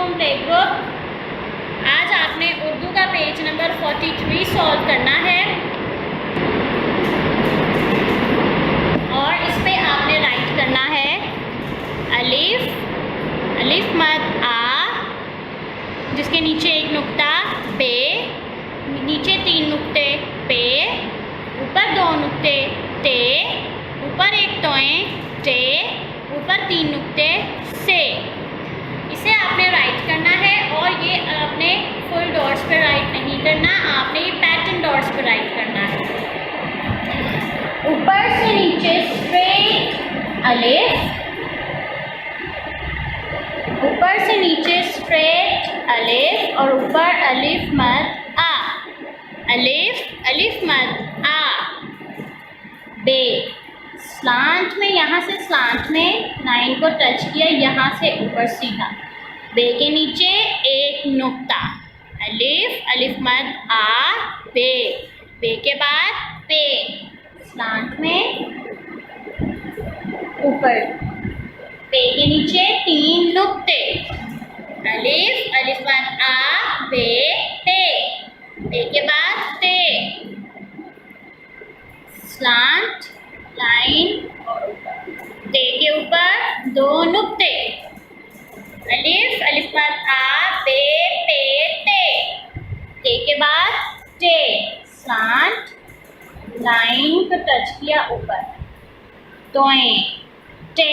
अस्सलामुअलैकुम play group. आज आपने उर्दू का पेज नंबर 43 सॉल्व करना है और इस पे आपने राइट करना है अलिफ, अलिफ मद आ, जिसके नीचे एक नुक्ता बे, नीचे 3 नुक्ते पे, ऊपर 2 नुक्ते ते, ऊपर एक तोएं टे, ऊपर 3 नुक्ते से। इसे आपने राइट करना है और ये आपने फुल डॉट्स पे राइट नहीं करना, आपने ये पैटर्न डॉट्स पे राइट करना है। ऊपर से नीचे स्ट्रेट अलिफ, ऊपर से नीचे स्ट्रेट अलिफ और ऊपर अलिफ मद आ, अलिफ, अलिफ मद आ, बे, स्लांट में, यहाँ से स्लांट में लाइन को टच किया, यहाँ से ऊपर सीधा, बे के नीचे एक नुक्ता, अलिफ, अलिफ मद आ, बे, बे के बाद पे, स्लांट में ऊपर, पे के नीचे 3 नुक्ते, अलिफ, अलिफ मद आ, बे, पे, पे के बाद ते, स्लांट लाइन और ते के ऊपर 2 नुक्ते, अलिफ, अलिफ मद आ, बे, पे, ते के बाद टे, स्लांट लाइन को टच किया ऊपर, तोएं टे,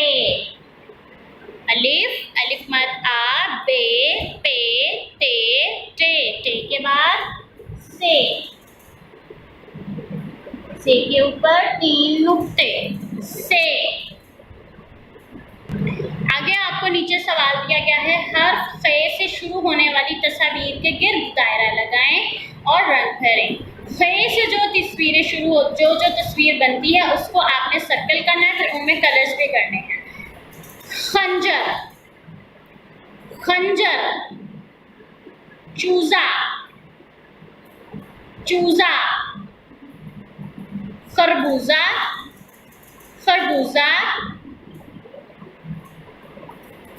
अलिफ, अलिफ मद आ, बे, पे, टे के बाद से के ऊपर 3 नुक्ते से। आगे आपको नीचे सवाल दिया गया है, हर्फ खे से शुरू होने वाली तस्वीर के गिर्द दायरा लगाएं और रंग भरें। खे से जो तस्वीरें शुरू हो, जो तस्वीर बनती है उसको आपने सर्कल करना है, फिर उनमें कलर्स भी करने हैं। खंजर, खंजर, चूजा, चूजा, खरबूजा, खरबूजा,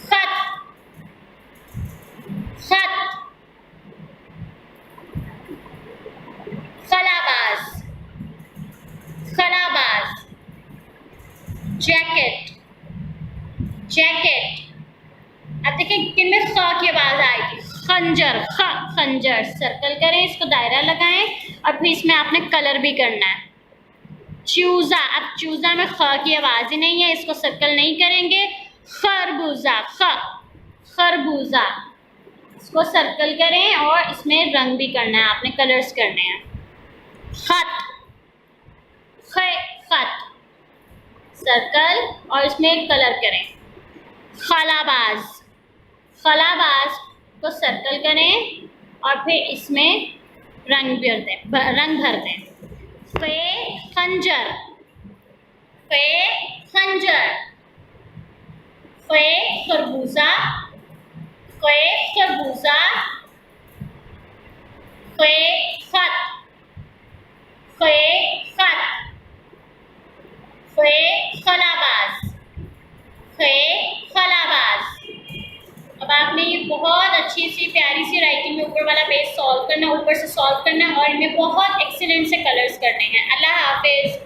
खत, खत, खलाबाज, खलाबाज, जैकेट, जैकेट। अब देखिए किन में ख की आवाज आएगी, खंजर, ख, खंजर, सर्कल करें, इसको दायरा लगाएं और फिर इसमें आपने कलर भी करना है। चूजा, अब चूजा में ख की आवाज ही नहीं है, इसको सर्कल नहीं करेंगे। खरबूजा, ख, खरबूजा, इसको सर्कल करें और इसमें रंग भी करना है, आपने कलर्स करने हैं। खत, ख, खत, सर्कल और इसमें एक कलर करें। खलाबाज, खलाबाज को सर्कल करें और फिर इसमें रंग भर दें। फे, खंजर, फे, खंजर, फे, खरबूजा, फे, खरबूजा, फे, खत, फे, खत, फे, खलाबाज, फे, खलाबाज। अब आपने ये बहुत अच्छी सी प्यारी सी राइटिंग में ऊपर वाला पेज सॉल्व करना, ऊपर से सॉल्व करना और इनमें बहुत एक्सीलेंट से कलर्स करने हैं। अल्लाह हाफिज़।